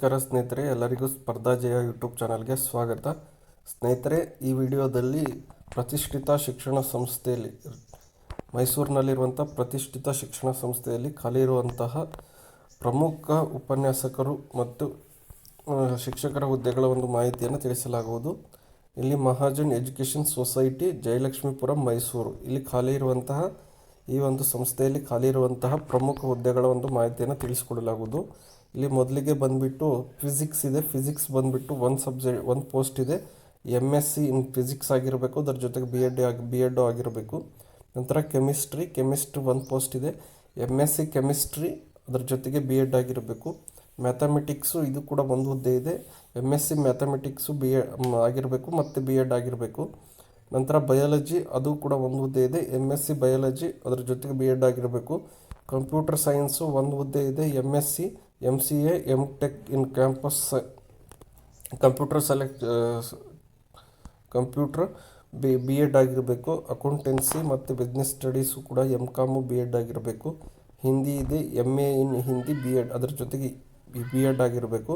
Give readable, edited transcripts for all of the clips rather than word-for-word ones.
ನಮಸ್ಕಾರ ಸ್ನೇಹಿತರೆ, ಎಲ್ಲರಿಗೂ ಸ್ಪರ್ಧಾ ಜಯ ಯೂಟ್ಯೂಬ್ ಚಾನಲ್ಗೆ ಸ್ವಾಗತ. ಸ್ನೇಹಿತರೆ, ಈ ವಿಡಿಯೋದಲ್ಲಿ ಪ್ರತಿಷ್ಠಿತ ಶಿಕ್ಷಣ ಸಂಸ್ಥೆಯಲ್ಲಿ ಮೈಸೂರಿನಲ್ಲಿರುವಂಥ ಪ್ರತಿಷ್ಠಿತ ಶಿಕ್ಷಣ ಸಂಸ್ಥೆಯಲ್ಲಿ ಖಾಲಿ ಇರುವಂತಹ ಪ್ರಮುಖ ಉಪನ್ಯಾಸಕರು ಮತ್ತು ಶಿಕ್ಷಕರ ಹುದ್ದೆಗಳ ಒಂದು ಮಾಹಿತಿಯನ್ನು ತಿಳಿಸಲಾಗುವುದು. ಇಲ್ಲಿ ಮಹಾಜನ್ ಎಜುಕೇಷನ್ ಸೊಸೈಟಿ, ಜಯಲಕ್ಷ್ಮೀಪುರಂ, ಮೈಸೂರು ಇಲ್ಲಿ ಖಾಲಿ ಇರುವಂತಹ ಈ ಒಂದು ಸಂಸ್ಥೆಯಲ್ಲಿ ಖಾಲಿ ಇರುವಂತಹ ಪ್ರಮುಖ ಹುದ್ದೆಗಳ ಒಂದು ಮಾಹಿತಿಯನ್ನು ತಿಳಿಸಿಕೊಡಲಾಗುವುದು. ಇಲ್ಲಿ ಮೊದಲಿಗೆ ಬಂದುಬಿಟ್ಟು ಫಿಸಿಕ್ಸ್ ಇದೆ. ಫಿಸಿಕ್ಸ್ ಬಂದುಬಿಟ್ಟು ಒಂದು ಪೋಸ್ಟ್ ಇದೆ. MSc ಇನ್ ಫಿಸಿಕ್ಸ್ ಆಗಿರಬೇಕು, ಅದರ ಜೊತೆಗೆ ಬಿ ಎಡ್ ಆಗಿರಬೇಕು. ನಂತರ ಕೆಮಿಸ್ಟ್ರಿ ಒಂದು ಪೋಸ್ಟ್ ಇದೆ. MSc ಕೆಮಿಸ್ಟ್ರಿ ಅದರ ಜೊತೆಗೆ ಬಿ ಎಡ್ ಆಗಿರಬೇಕು. ಮ್ಯಾಥಮೆಟಿಕ್ಸು ಇದು ಕೂಡ ಒಂದು ಹುದ್ದೆ ಇದೆ. MSc ಮ್ಯಾಥಮೆಟಿಕ್ಸು ಆಗಿರಬೇಕು ಮತ್ತು ಬಿ ಎಡ್ ಆಗಿರಬೇಕು. ನಂತರ ಬಯಾಲಜಿ ಅದು ಕೂಡ ಒಂದು ಹುದ್ದೆ ಇದೆ. MSc ಬಯಾಲಜಿ ಅದರ ಜೊತೆಗೆ ಬಿ ಎಡ್ ಆಗಿರಬೇಕು. ಕಂಪ್ಯೂಟರ್ ಸೈನ್ಸು ಒಂದು ಹುದ್ದೆ ಇದೆ. MSc MCA MTech ಇನ್ ಕ್ಯಾಂಪಸ್ ಕಂಪ್ಯೂಟರ್ ಬಿ ಎಡ್ ಆಗಿರಬೇಕು. ಅಕೌಂಟೆನ್ಸಿ ಮತ್ತು ಬಿಸ್ನೆಸ್ ಸ್ಟಡೀಸು ಕೂಡ MCOM ಬಿ ಎಡ್ ಆಗಿರಬೇಕು. ಹಿಂದಿ ಇದೆ. MA ಇನ್ ಹಿಂದಿ ಬಿ ಎಡ್ ಅದರ ಜೊತೆಗೆ ಬಿ ಎಡ್ ಆಗಿರಬೇಕು.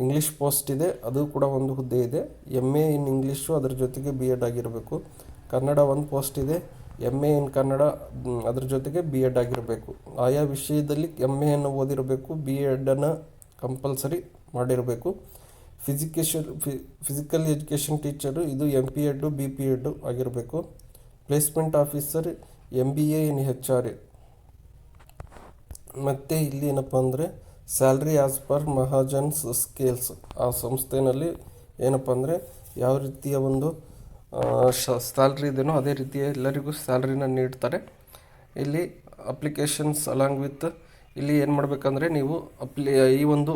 ಇಂಗ್ಲೀಷ್ ಪೋಸ್ಟ್ ಇದೆ, ಅದು ಕೂಡ ಒಂದು ಹುದ್ದೆ ಇದೆ. MA ಇನ್ ಇಂಗ್ಲೀಷು ಅದರ ಜೊತೆಗೆ ಬಿ ಎಡ್ ಆಗಿರಬೇಕು. ಕನ್ನಡ ಒಂದು ಪೋಸ್ಟ್ ಇದೆ. MA ಇನ್ ಕನ್ನಡ ಅದರ ಜೊತೆಗೆ ಬಿ ಎಡ್ ಆಗಿರಬೇಕು. ಆಯಾ ವಿಷಯದಲ್ಲಿ MAಯನ್ನು ಓದಿರಬೇಕು, ಬಿ ಎಡನ್ನು ಕಂಪಲ್ಸರಿ ಮಾಡಿರಬೇಕು. ಫಿಸಿಕಲ್ ಎಜುಕೇಷನ್ ಟೀಚರು ಇದು MPEd BPEd ಆಗಿರಬೇಕು. ಪ್ಲೇಸ್ಮೆಂಟ್ ಆಫೀಸರ್ MBA ಇನ್ HR. ಮತ್ತು ಇಲ್ಲಿ ಏನಪ್ಪ ಅಂದರೆ ಸ್ಯಾಲ್ರಿ ಆ್ಯಸ್ ಪರ್ ಮಹಾಜನ್ಸ್ ಸ್ಕೇಲ್ಸ್. ಆ ಸಂಸ್ಥೆಯಲ್ಲಿ ಏನಪ್ಪ ಅಂದರೆ ಯಾವ ರೀತಿಯ ಒಂದು ಸ್ಯಾಲ್ರಿ ಇದೆಯೋ ಅದೇ ರೀತಿಯ ಎಲ್ಲರಿಗೂ ಸ್ಯಾಲ್ರಿನ ನೀಡ್ತಾರೆ. ಇಲ್ಲಿ ಅಪ್ಲಿಕೇಶನ್ಸ್ ಅಲಾಂಗ್ ವಿತ್ ಇಲ್ಲಿ ಏನು ಮಾಡಬೇಕಂದ್ರೆ ನೀವು ಈ ಒಂದು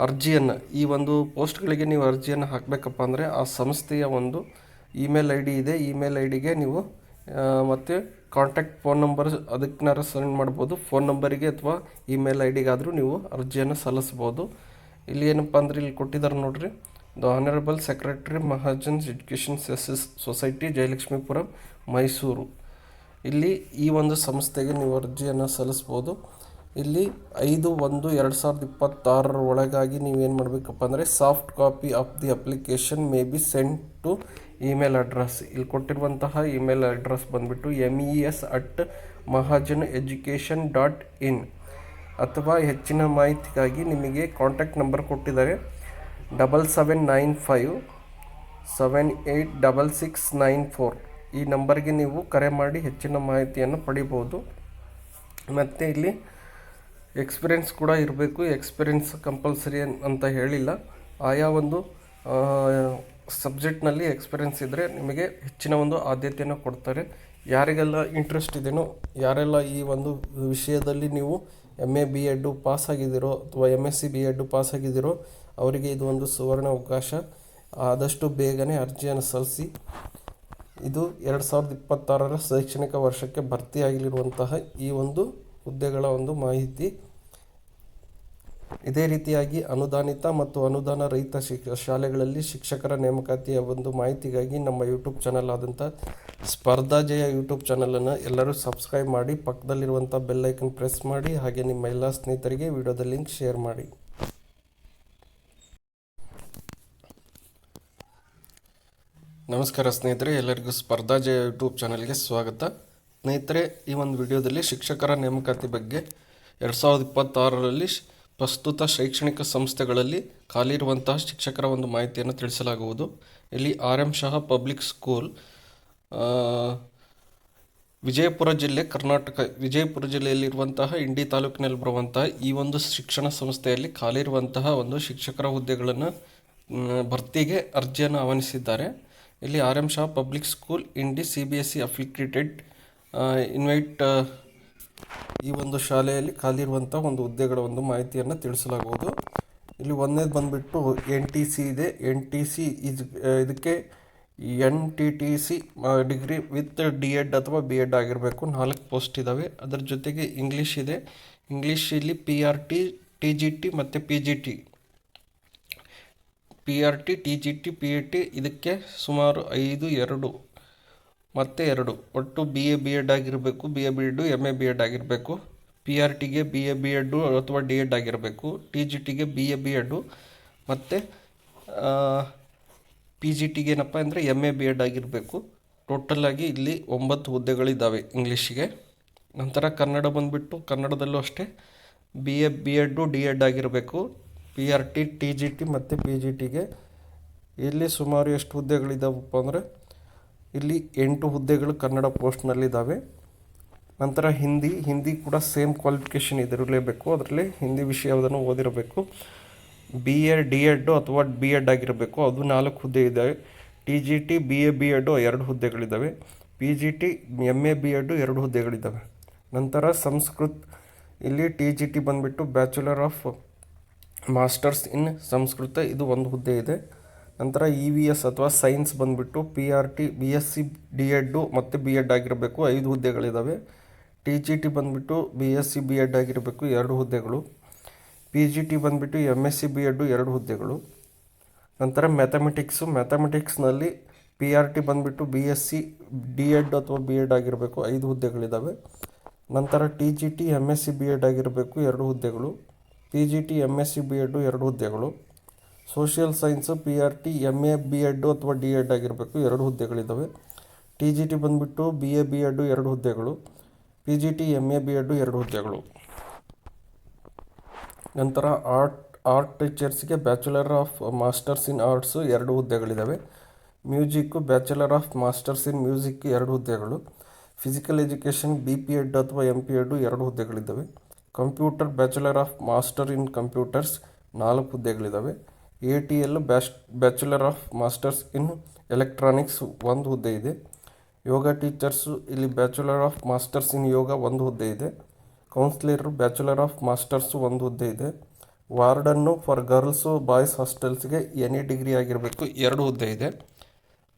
ಅರ್ಜಿಯನ್ನು ಈ ಒಂದು ಪೋಸ್ಟ್ಗಳಿಗೆ ನೀವು ಅರ್ಜಿಯನ್ನು ಹಾಕಬೇಕಪ್ಪ ಅಂದರೆ ಆ ಸಂಸ್ಥೆಯ ಒಂದು ಇಮೇಲ್ ID ಇದೆ. ಇಮೇಲ್ IDಗೆ ನೀವು ಮತ್ತು ಕಾಂಟ್ಯಾಕ್ಟ್ ಫೋನ್ ನಂಬರ್ ಅದಕ್ಕೇನಾರು ಸೆಂಡ್ ಮಾಡ್ಬೋದು. ಫೋನ್ ನಂಬರಿಗೆ ಅಥವಾ ಇಮೇಲ್ IDಗಾದರೂ ನೀವು ಅರ್ಜಿಯನ್ನು ಸಲ್ಲಿಸ್ಬೋದು. ಇಲ್ಲಿ ಏನಪ್ಪ ಅಂದರೆ ಇಲ್ಲಿ ಕೊಟ್ಟಿದ್ದಾರೆ ನೋಡ್ರಿ, the honourable secretary Mahajans education society, Jayalakshmipuram, Mysuru. ಇಲ್ಲಿ ಈ ಒಂದು ಸಂಸ್ಥೆಗೆ ನೀವು ಅರ್ಜಿಯನ್ನು ಸಲ್ಲಿಸ್ಬೋದು. ಇಲ್ಲಿ 5/1/2026 ಒಳಗಾಗಿ ನೀವೇನು ಮಾಡಬೇಕಪ್ಪ ಅಂದರೆ soft copy of the application may be send to email address. ಇಲ್ಲಿ ಕೊಟ್ಟಿರುವಂತಹ ಇಮೇಲ್ ಅಡ್ರೆಸ್ ಬಂದುಬಿಟ್ಟು mes@mahajaneducation.in ಅಥವಾ ಹೆಚ್ಚಿನ ಮಾಹಿತಿಗಾಗಿ ನಿಮಗೆ ಕಾಂಟ್ಯಾಕ್ಟ್ ನಂಬರ್ ಕೊಟ್ಟಿದ್ದಾರೆ 7795786694. ಈ ನಂಬರ್ಗೆ ನೀವು ಕರೆ ಮಾಡಿ ಹೆಚ್ಚಿನ ಮಾಹಿತಿಯನ್ನು ಪಡಿಬೋದು. ಮತ್ತು ಇಲ್ಲಿ ಎಕ್ಸ್ಪೀರಿಯೆನ್ಸ್ ಕೂಡ ಇರಬೇಕು. ಎಕ್ಸ್ಪೀರಿಯೆನ್ಸ್ ಕಂಪಲ್ಸರಿ ಅಂತ ಹೇಳಿಲ್ಲ. ಆಯಾ ಒಂದು ಸಬ್ಜೆಕ್ಟ್ನಲ್ಲಿ ಎಕ್ಸ್ಪೀರಿಯೆನ್ಸ್ ಇದ್ದರೆ ನಿಮಗೆ ಹೆಚ್ಚಿನ ಒಂದು ಆದ್ಯತೆಯನ್ನು ಕೊಡ್ತಾರೆ. ಯಾರಿಗೆಲ್ಲ ಇಂಟ್ರೆಸ್ಟ್ ಇದೆಯೋ, ಯಾರೆಲ್ಲ ಈ ಒಂದು ವಿಷಯದಲ್ಲಿ ನೀವು MA BEd ಪಾಸ್ ಆಗಿದ್ದೀರೋ ಅಥವಾ MSc BEd ಪಾಸ್ ಆಗಿದ್ದೀರೋ ಅವರಿಗೆ ಇದು ಒಂದು ಸುವರ್ಣ ಅವಕಾಶ. ಆದಷ್ಟು ಬೇಗನೆ ಅರ್ಜಿಯನ್ನು ಸಲ್ಲಿಸಿ. ಇದು 2026 ಶೈಕ್ಷಣಿಕ ವರ್ಷಕ್ಕೆ ಭರ್ತಿಯಾಗಲಿರುವಂತಹ ಈ ಒಂದು ಹುದ್ದೆಗಳ ಒಂದು ಮಾಹಿತಿ. ಇದೇ ರೀತಿಯಾಗಿ ಅನುದಾನಿತ ಮತ್ತು ಅನುದಾನ ರಹಿತ ಶಾಲೆಗಳಲ್ಲಿ ಶಿಕ್ಷಕರ ನೇಮಕಾತಿಯ ಒಂದು ಮಾಹಿತಿಗಾಗಿ ನಮ್ಮ ಯೂಟ್ಯೂಬ್ ಚಾನಲ್ ಆದಂಥ ಸ್ಪರ್ಧಾ ಜಯ ಯೂಟ್ಯೂಬ್ ಚಾನಲನ್ನು ಎಲ್ಲರೂ ಸಬ್ಸ್ಕ್ರೈಬ್ ಮಾಡಿ, ಪಕ್ಕದಲ್ಲಿರುವಂಥ ಬೆಲ್ ಐಕನ್ ಪ್ರೆಸ್ ಮಾಡಿ, ಹಾಗೆ ನಿಮ್ಮ ಎಲ್ಲ ಸ್ನೇಹಿತರಿಗೆ ವಿಡಿಯೋದ ಲಿಂಕ್ ಶೇರ್ ಮಾಡಿ. ನಮಸ್ಕಾರ ಸ್ನೇಹಿತರೆ, ಎಲ್ಲರಿಗೂ ಸ್ಪರ್ಧಾ ಜಯ ಯೂಟ್ಯೂಬ್ ಚಾನಲ್ಗೆ ಸ್ವಾಗತ. ಸ್ನೇಹಿತರೆ, ಈ ಒಂದು ವಿಡಿಯೋದಲ್ಲಿ ಶಿಕ್ಷಕರ ನೇಮಕಾತಿ ಬಗ್ಗೆ 2026ರಲ್ಲಿ ಪ್ರಸ್ತುತ ಶೈಕ್ಷಣಿಕ ಸಂಸ್ಥೆಗಳಲ್ಲಿ ಖಾಲಿ ಇರುವಂತಹ ಶಿಕ್ಷಕರ ಒಂದು ಮಾಹಿತಿಯನ್ನು ತಿಳಿಸಲಾಗುವುದು. ಇಲ್ಲಿ RM Shaha public school, Vijayapura ಜಿಲ್ಲೆ, ಕರ್ನಾಟಕ, ವಿಜಯಪುರ ಜಿಲ್ಲೆಯಲ್ಲಿರುವಂತಹ ಇಂಡಿ ತಾಲೂಕಿನಲ್ಲಿ ಬರುವಂತಹ ಈ ಒಂದು ಶಿಕ್ಷಣ ಸಂಸ್ಥೆಯಲ್ಲಿ ಖಾಲಿ ಇರುವಂತಹ ಒಂದು ಶಿಕ್ಷಕರ ಹುದ್ದೆಗಳನ್ನು ಭರ್ತಿಗೆ ಅರ್ಜಿಯನ್ನು ಆಹ್ವಾನಿಸಿದ್ದಾರೆ. ಇಲ್ಲಿ RM ಶಹಾ ಪಬ್ಲಿಕ್ ಸ್ಕೂಲ್, ಇಂಡಿ, CBSE ಅಫಿಲಿಯೇಟೆಡ್ ಇನ್ವೈಟ್ ಈ ಒಂದು ಶಾಲೆಯಲ್ಲಿ ಖಾಲಿ ಇರುವಂಥ ಒಂದು ಹುದ್ದೆಗಳ ಒಂದು ಮಾಹಿತಿಯನ್ನು ತಿಳಿಸಲಾಗುವುದು. ಇಲ್ಲಿ ಒಂದನೇದು ಬಂದುಬಿಟ್ಟು NTC ಇದೆ. NTC ಇದಕ್ಕೆ NTTC ಡಿಗ್ರಿ ವಿತ್ DEd ಅಥವಾ BEd ಆಗಿರಬೇಕು. 4 ಪೋಸ್ಟ್ ಇದ್ದಾವೆ. ಅದರ ಜೊತೆಗೆ ಇಂಗ್ಲೀಷ್ ಇದೆ. ಇಂಗ್ಲೀಷ್ ಇಲ್ಲಿ PRT, TGT ಮತ್ತು PGT. PRT, TGT, PAT ಇದಕ್ಕೆ ಸುಮಾರು 5, 2 ಮತ್ತು 2 ಒಟ್ಟು BA BEd ಆಗಿರಬೇಕು. BA BEd MA BEd ಆಗಿರಬೇಕು. PRTಗೆ BA BEd ಅಥವಾ DEd ಆಗಿರಬೇಕು. TGTಗೆ BA BEd ಮತ್ತು PGTಗೆ ಏನಪ್ಪ ಅಂದರೆ MA BEd ಆಗಿರಬೇಕು. ಟೋಟಲಾಗಿ ಇಲ್ಲಿ 9 ಹುದ್ದೆಗಳಿದ್ದಾವೆ ಇಂಗ್ಲೀಷಿಗೆ. ನಂತರ ಕನ್ನಡ ಬಂದುಬಿಟ್ಟು ಕನ್ನಡದಲ್ಲೂ ಅಷ್ಟೇ BA BEd DEd ಆಗಿರಬೇಕು. PRT TGT ಮತ್ತು PGTಗೆ ಇಲ್ಲಿ ಸುಮಾರು ಎಷ್ಟು ಹುದ್ದೆಗಳಿದ್ದಾವಪ್ಪ ಅಂದರೆ ಇಲ್ಲಿ 8 ಹುದ್ದೆಗಳು ಕನ್ನಡ ಪೋಸ್ಟ್ನಲ್ಲಿದ್ದಾವೆ. ನಂತರ ಹಿಂದಿ ಕೂಡ ಸೇಮ್ ಕ್ವಾಲಿಫಿಕೇಷನ್ ಇದಿರಲೇಬೇಕು. ಅದರಲ್ಲಿ ಹಿಂದಿ ವಿಷಯವನ್ನು ಓದಿರಬೇಕು. BA DEd ಅಥವಾ BEd ಆಗಿರಬೇಕು. ಅದು 4 ಹುದ್ದೆ ಇದ್ದಾವೆ. TGT BA BEd 2 ಹುದ್ದೆಗಳಿದ್ದಾವೆ. PGT MA BEd 2 ಹುದ್ದೆಗಳಿದ್ದಾವೆ. ನಂತರ ಇಲ್ಲಿ TGT ಬಂದುಬಿಟ್ಟು ಬ್ಯಾಚುಲರ್ ಆಫ್ ಮಾಸ್ಟರ್ಸ್ ಇನ್ ಸಂಸ್ಕೃತ, ಇದು 1 ಹುದ್ದೆ ಇದೆ. ನಂತರ EVS ಅಥವಾ ಸೈನ್ಸ್ ಬಂದುಬಿಟ್ಟು PRT BSc DEd ಮತ್ತು BEd ಆಗಿರಬೇಕು, 5 ಹುದ್ದೆಗಳಿದ್ದಾವೆ. TGT ಬಂದುಬಿಟ್ಟು BSc BEd ಆಗಿರಬೇಕು, 2 ಹುದ್ದೆಗಳು. PGT ಬಂದುಬಿಟ್ಟು MSc BEd 2 ಹುದ್ದೆಗಳು. ನಂತರ ಮ್ಯಾಥಮೆಟಿಕ್ಸ್ನಲ್ಲಿ PRT ಬಂದುಬಿಟ್ಟು BSc DEd ಅಥವಾ BEd ಆಗಿರಬೇಕು, 5 ಹುದ್ದೆಗಳಿದ್ದಾವೆ. ನಂತರ TGT MSc BEd ಆಗಿರಬೇಕು, 2 ಹುದ್ದೆಗಳು. PGT MSc BEd 2 ಹುದ್ದೆಗಳು. Social science PRT MA BEd ಅಥವಾ DEd ಆಗಿರಬೇಕು, 2 ಹುದ್ದೆಗಳಿದ್ದಾವೆ. TGT ಬಂದುಬಿಟ್ಟು BA BEd 2 ಹುದ್ದೆಗಳು. PGT MA BEd 2 ಹುದ್ದೆಗಳು. ನಂತರ ಆರ್ಟ್ ಟೀಚರ್ಸ್ಗೆ bachelor of masters in arts 2 ಹುದ್ದೆಗಳಿದ್ದಾವೆ. Music bachelor of masters in music 2 ಹುದ್ದೆಗಳು. ಫಿಸಿಕಲ್ ಎಜುಕೇಷನ್ BPEd ಅಥವಾ MPEd 2 ಹುದ್ದೆಗಳಿದ್ದಾವೆ. Computer bachelor of master in computers 4 ಹುದ್ದೆಗಳಿದ್ದಾವೆ. ATL bachelor of masters in electronics 1 ಹುದ್ದೆ ಇದೆ. ಯೋಗ ಟೀಚರ್ಸು ಇಲ್ಲಿ bachelor of masters in yoga 1 ಹುದ್ದೆ ಇದೆ. ಕೌನ್ಸಿಲರು ಬ್ಯಾಚುಲರ್ ಆಫ್ ಮಾಸ್ಟರ್ಸು 1 ಹುದ್ದೆ ಇದೆ. ವಾರ್ಡನ್ನು ಫಾರ್ ಗರ್ಲ್ಸು ಬಾಯ್ಸ್ ಹಾಸ್ಟೆಲ್ಸ್ಗೆ ಎನಿ ಡಿಗ್ರಿ ಆಗಿರಬೇಕು, 2 ಹುದ್ದೆ ಇದೆ.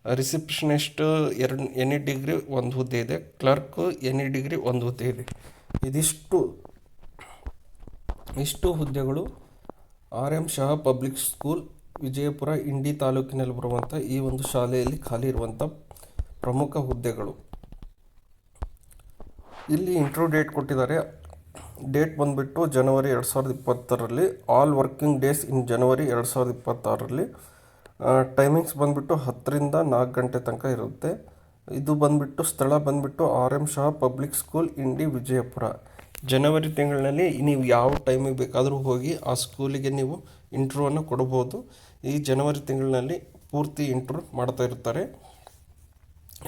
ರಿಸೆಪ್ಷನಿಸ್ಟ್ ಎನಿ ಡಿಗ್ರಿ 1 ಹುದ್ದೆ ಇದೆ. ಕ್ಲರ್ಕು ಎನಿ ಡಿಗ್ರಿ 1 ಹುದ್ದೆ ಇದೆ. ಇಷ್ಟು ಹುದ್ದೆಗಳು RM Shaha public school Vijayapura Indi ತಾಲೂಕಿನಲ್ಲಿ ಬರುವಂಥ ಈ ಒಂದು ಶಾಲೆಯಲ್ಲಿ ಖಾಲಿ ಇರುವಂಥ ಪ್ರಮುಖ ಹುದ್ದೆಗಳು. ಇಲ್ಲಿ ಇಂಟ್ರೋ ಡೇಟ್ ಕೊಟ್ಟಿದ್ದಾರೆ. ಡೇಟ್ ಬಂದುಬಿಟ್ಟು ಜನವರಿ 2020ರಲ್ಲಿ, all working days in January 2026ರಲ್ಲಿ. ಟೈಮಿಂಗ್ಸ್ ಬಂದುಬಿಟ್ಟು 10 ರಿಂದ 4 ಗಂಟೆ ತನಕ ಇರುತ್ತೆ. ಇದು ಬಂದುಬಿಟ್ಟು ಸ್ಥಳ ಬಂದುಬಿಟ್ಟು RM ಶಹಾ ಪಬ್ಲಿಕ್ ಸ್ಕೂಲ್ ಇಂಡಿ ವಿಜಯಪುರ. ಜನವರಿ ತಿಂಗಳಿನಲ್ಲಿ ನೀವು ಯಾವ ಟೈಮಿಗೆ ಬೇಕಾದರೂ ಹೋಗಿ ಆ ಸ್ಕೂಲಿಗೆ ನೀವು ಇಂಟ್ರ್ಯೂವನ್ನು ಕೊಡ್ಬೋದು. ಈ ಜನವರಿ ತಿಂಗಳಿನಲ್ಲಿ ಪೂರ್ತಿ ಇಂಟ್ರ್ಯೂ ಮಾಡ್ತಾ ಇರ್ತಾರೆ.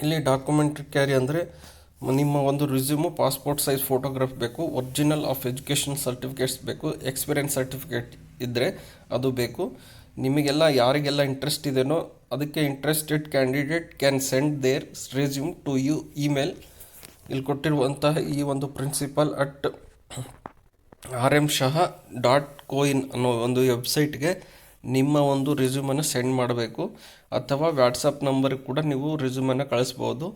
ಇಲ್ಲಿ ಡಾಕ್ಯುಮೆಂಟ್ ಕ್ಯಾರಿ ಅಂದರೆ ನಿಮ್ಮ ಒಂದು ರಿಸ್ಯೂಮು, ಪಾಸ್ಪೋರ್ಟ್ ಸೈಜ್ ಫೋಟೋಗ್ರಾಫ್ ಬೇಕು, ಒರಿಜಿನಲ್ ಆಫ್ ಎಜುಕೇಷನ್ ಸರ್ಟಿಫಿಕೇಟ್ಸ್ ಬೇಕು, ಎಕ್ಸ್ಪೀರಿಯನ್ಸ್ ಸರ್ಟಿಫಿಕೇಟ್ ಇದ್ದರೆ ಅದು ಬೇಕು. ನಿಮಗೆಲ್ಲ ಯಾರಿಗೆಲ್ಲ ಇಂಟ್ರೆಸ್ಟ್ ಇದೆಯೋ ಅದಕ್ಕೆ interested candidate can send their resume to you email. ಇಲ್ಲಿ ಕೊಟ್ಟಿರುವಂತಹ ಈ ಒಂದು ಪ್ರಿನ್ಸಿಪಲ್ @rmshah.coin ಅನ್ನೋ ಒಂದು ವೆಬ್ಸೈಟ್ಗೆ ನಿಮ್ಮ ಒಂದು ರೆಸ್ಯೂಮನ್ನು ಸೆಂಡ್ ಮಾಡಬೇಕು. ಅಥವಾ ವಾಟ್ಸಪ್ ನಂಬರ್ಗೆ ಕೂಡ ನೀವು ರೆಸ್ಯೂಮನ್ನು ಕಳಿಸ್ಬೋದು.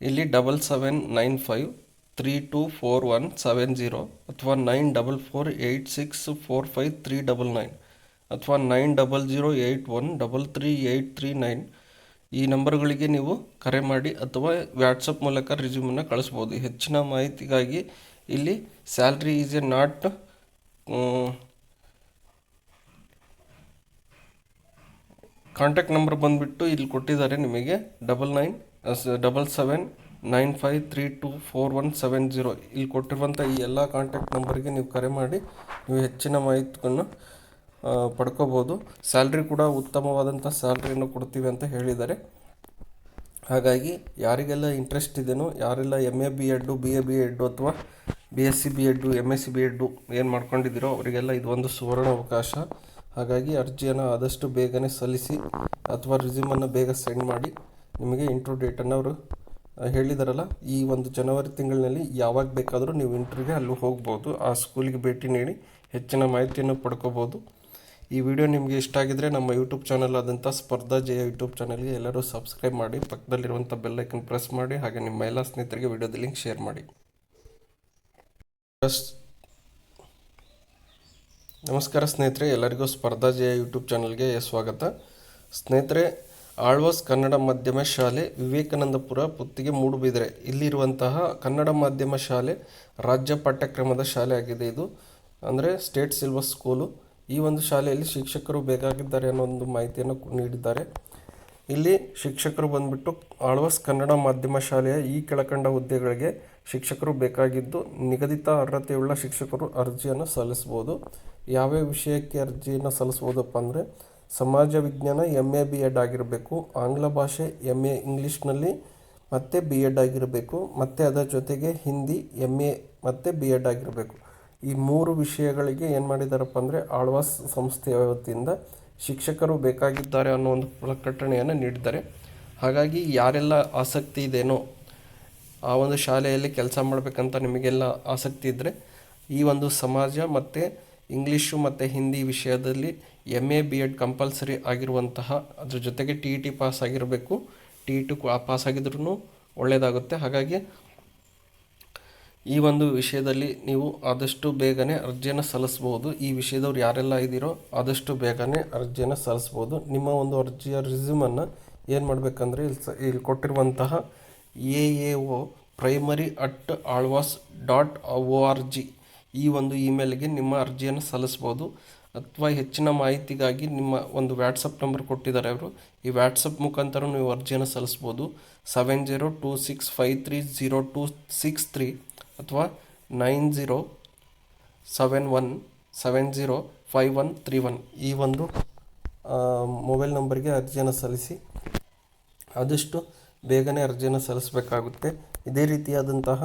ಇಲ್ಲಿ 7795324170 ಅಥವಾ 9448645399 ಅಥವಾ 9008133839 ಈ ನಂಬರ್ಗಳಿಗೆ ನೀವು ಕರೆ ಮಾಡಿ ಅಥವಾ ವಾಟ್ಸಪ್ ಮೂಲಕ ರೆಸ್ಯೂಮನ್ನು ಕಳಿಸ್ಬೋದು. ಹೆಚ್ಚಿನ ಮಾಹಿತಿಗಾಗಿ ಇಲ್ಲಿ salary is A not contact number ಬಂದುಬಿಟ್ಟು ಇಲ್ಲಿ ಕೊಟ್ಟಿದ್ದಾರೆ ನಿಮಗೆ 997795324170. ಇಲ್ಲಿ ಕೊಟ್ಟಿರುವಂಥ ಈ ಎಲ್ಲ ಕಾಂಟ್ಯಾಕ್ಟ್ ನಂಬರ್ಗೆ ನೀವು ಕರೆ ಮಾಡಿ ನೀವು ಹೆಚ್ಚಿನ ಮಾಹಿತಿಯನ್ನು ಪಡ್ಕೋಬೋದು. ಸ್ಯಾಲ್ರಿ ಕೂಡ ಉತ್ತಮವಾದಂಥ ಸ್ಯಾಲ್ರಿಯನ್ನು ಕೊಡ್ತೀವಿ ಅಂತ ಹೇಳಿದ್ದಾರೆ. ಹಾಗಾಗಿ ಯಾರಿಗೆಲ್ಲ ಇಂಟ್ರೆಸ್ಟ್ ಇದೆಯೋ, ಯಾರೆಲ್ಲ MA BEd BA BEd ಅಥವಾ BSc BEd MSc BEd ಏನು ಮಾಡ್ಕೊಂಡಿದ್ದೀರೋ ಅವರಿಗೆಲ್ಲ ಇದೊಂದು ಸುವರ್ಣ ಅವಕಾಶ. ಹಾಗಾಗಿ ಅರ್ಜಿಯನ್ನು ಆದಷ್ಟು ಬೇಗನೆ ಸಲ್ಲಿಸಿ ಅಥವಾ ರೆಸ್ಯೂಮನ್ನು ಬೇಗ ಸೆಂಡ್ ಮಾಡಿ. ನಿಮಗೆ ಇಂಟ್ರ್ಯೂ ಡೇಟನ್ನು ಅವರು ಹೇಳಿದಾರಲ್ಲ, ಈ ಒಂದು ಜನವರಿ ತಿಂಗಳಿನಲ್ಲಿ ಯಾವಾಗ ಬೇಕಾದರೂ ನೀವು ಇಂಟ್ರ್ಯೂಗೆ ಅಲ್ಲೂ ಹೋಗ್ಬೋದು. ಆ ಸ್ಕೂಲಿಗೆ ಭೇಟಿ ನೀಡಿ ಹೆಚ್ಚಿನ ಮಾಹಿತಿಯನ್ನು ಪಡ್ಕೋಬೋದು. ಈ ವಿಡಿಯೋ ನಿಮಗೆ ಇಷ್ಟ ಆಗಿದರೆ ನಮ್ಮ ಯೂಟ್ಯೂಬ್ ಚಾನಲ್ ಆದಂಥ ಸ್ಪರ್ಧಾ ಜಯ ಯೂಟ್ಯೂಬ್ ಚಾನಲ್ಗೆ ಎಲ್ಲರೂ ಸಬ್ಸ್ಕ್ರೈಬ್ ಮಾಡಿ, ಪಕ್ಕದಲ್ಲಿರುವಂಥ ಬೆಲ್ ಐಕನ್ ಪ್ರೆಸ್ ಮಾಡಿ, ಹಾಗೆ ನಿಮ್ಮ ಎಲ್ಲ ಸ್ನೇಹಿತರಿಗೆ ವಿಡಿಯೋದ ಲಿಂಕ್ ಶೇರ್ ಮಾಡಿ. ನಮಸ್ಕಾರ ಸ್ನೇಹಿತರೆ, ಎಲ್ಲರಿಗೂ ಸ್ಪರ್ಧಾ ಜಯ ಯೂಟ್ಯೂಬ್ ಚಾನಲ್ಗೆ ಸ್ವಾಗತ. ಸ್ನೇಹಿತರೆ, ಆಳ್ವಾಸ್ ಕನ್ನಡ ಮಾಧ್ಯಮ ಶಾಲೆ, ವಿವೇಕಾನಂದಪುರ, ಪುತ್ತಿಗೆ, ಮೂಡುಬಿದಿರೆ. ಇಲ್ಲಿರುವಂತಹ ಕನ್ನಡ ಮಾಧ್ಯಮ ಶಾಲೆ ರಾಜ್ಯ ಪಾಠ್ಯಕ್ರಮದ ಶಾಲೆ ಆಗಿದೆ. ಇದು ಅಂದರೆ ಸ್ಟೇಟ್ ಸಿಲೆಬಸ್ ಸ್ಕೂಲು. ಈ ಒಂದು ಶಾಲೆಯಲ್ಲಿ ಶಿಕ್ಷಕರು ಬೇಕಾಗಿದ್ದಾರೆ ಅನ್ನೋ ಒಂದು ಮಾಹಿತಿಯನ್ನು ನೀಡಿದ್ದಾರೆ. ಇಲ್ಲಿ ಶಿಕ್ಷಕರು ಬಂದ್ಬಿಟ್ಟು ಆಳ್ವಾಸ್ ಕನ್ನಡ ಮಾಧ್ಯಮ ಶಾಲೆಯ ಈ ಕೆಳಕಂಡ ಹುದ್ದೆಗಳಿಗೆ ಶಿಕ್ಷಕರು ಬೇಕಾಗಿದ್ದು, ನಿಗದಿತ ಅರ್ಹತೆಯುಳ್ಳ ಶಿಕ್ಷಕರು ಅರ್ಜಿಯನ್ನು ಸಲ್ಲಿಸ್ಬೋದು. ಯಾವ್ಯಾವ ವಿಷಯಕ್ಕೆ ಅರ್ಜಿಯನ್ನು ಸಲ್ಲಿಸ್ಬೋದಪ್ಪ ಅಂದರೆ, ಸಮಾಜ ವಿಜ್ಞಾನ MA BEd ಆಗಿರಬೇಕು, ಆಂಗ್ಲ ಭಾಷೆ MA ಇಂಗ್ಲೀಷ್ನಲ್ಲಿ ಮತ್ತು BEd ಆಗಿರಬೇಕು, ಮತ್ತು ಅದರ ಜೊತೆಗೆ ಹಿಂದಿ MA ಮತ್ತು BEd ಆಗಿರಬೇಕು. ಈ 3 ವಿಷಯಗಳಿಗೆ ಏನು ಮಾಡಿದಾರಪ್ಪ ಅಂದರೆ, ಆಳ್ವಾಸ್ ಸಂಸ್ಥೆಯ ವತಿಯಿಂದ ಶಿಕ್ಷಕರು ಬೇಕಾಗಿದ್ದಾರೆ ಅನ್ನೋ ಒಂದು ಪ್ರಕಟಣೆಯನ್ನು ನೀಡಿದ್ದಾರೆ. ಹಾಗಾಗಿ ಯಾರೆಲ್ಲ ಆಸಕ್ತಿ ಇದೆಯೋ ಆ ಒಂದು ಶಾಲೆಯಲ್ಲಿ ಕೆಲಸ ಮಾಡಬೇಕಂತ ನಿಮಗೆಲ್ಲ ಆಸಕ್ತಿ ಇದ್ದರೆ, ಈ ಒಂದು ಸಮಾಜ ಮತ್ತು ಇಂಗ್ಲೀಷು ಮತ್ತು ಹಿಂದಿ ವಿಷಯದಲ್ಲಿ MA BEd ಕಂಪಲ್ಸರಿ ಆಗಿರುವಂತಹ, ಅದ್ರ ಜೊತೆಗೆ TET ಪಾಸ್ ಆಗಿರಬೇಕು. TET ಪಾಸ್ ಆಗಿದ್ರೂ ಒಳ್ಳೆಯದಾಗುತ್ತೆ. ಹಾಗಾಗಿ ಈ ಒಂದು ವಿಷಯದಲ್ಲಿ ನೀವು ಆದಷ್ಟು ಬೇಗನೆ ಅರ್ಜಿಯನ್ನು ಸಲ್ಲಿಸ್ಬೋದು. ಈ ವಿಷಯದವ್ರು ಯಾರೆಲ್ಲ ಇದ್ದೀರೋ ಆದಷ್ಟು ಬೇಗನೆ ಅರ್ಜಿಯನ್ನು ಸಲ್ಲಿಸ್ಬೋದು. ನಿಮ್ಮ ಒಂದು ಅರ್ಜಿಯ ರಿಸ್ಯೂಮನ್ನು ಏನು ಮಾಡಬೇಕಂದ್ರೆ, ಇಲ್ಲಿ ಕೊಟ್ಟಿರುವಂತಹ AAO primary@alvas.org ಈ ಒಂದು ಇಮೇಲ್ಗೆ ನಿಮ್ಮ ಅರ್ಜಿಯನ್ನು ಸಲ್ಲಿಸ್ಬೋದು. ಅಥವಾ ಹೆಚ್ಚಿನ ಮಾಹಿತಿಗಾಗಿ ನಿಮ್ಮ ಒಂದು ವ್ಯಾಟ್ಸಪ್ ನಂಬರ್ ಕೊಟ್ಟಿದ್ದಾರೆ ಅವರು, ಈ ವ್ಯಾಟ್ಸಪ್ ಮುಖಾಂತರ ನೀವು ಅರ್ಜಿಯನ್ನು ಸಲ್ಲಿಸ್ಬೋದು. 7026530263 ಅಥವಾ 9071705131 ಈ ಒಂದು ಮೊಬೈಲ್ ನಂಬರ್ಗೆ ಅರ್ಜಿಯನ್ನು ಸಲ್ಲಿಸಿ. ಆದಷ್ಟು ಬೇಗನೆ ಅರ್ಜಿಯನ್ನು ಸಲ್ಲಿಸಬೇಕಾಗುತ್ತೆ. ಇದೇ ರೀತಿಯಾದಂತಹ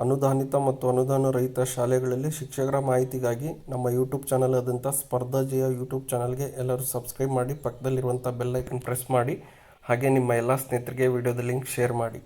ಅನುದಾನಿತ ಮತ್ತು ಅನುದಾನ ರಹಿತ ಶಾಲೆಗಳಲ್ಲಿ ಶಿಕ್ಷಕರ ಮಾಹಿತಿಗಾಗಿ ನಮ್ಮ ಯೂಟ್ಯೂಬ್ ಚಾನಲ್ ಆದಂಥ ಸ್ಪರ್ಧಾ ಜಯ ಯೂಟ್ಯೂಬ್ ಚಾನಲ್ಗೆ ಎಲ್ಲರೂ ಸಬ್ಸ್ಕ್ರೈಬ್ ಮಾಡಿ, ಪಕ್ಕದಲ್ಲಿರುವಂಥ ಬೆಲ್ ಐಕನ್ ಪ್ರೆಸ್ ಮಾಡಿ, ಹಾಗೆ ನಿಮ್ಮ ಎಲ್ಲ ಸ್ನೇಹಿತರಿಗೆ ವಿಡಿಯೋದ ಲಿಂಕ್ ಶೇರ್ ಮಾಡಿ.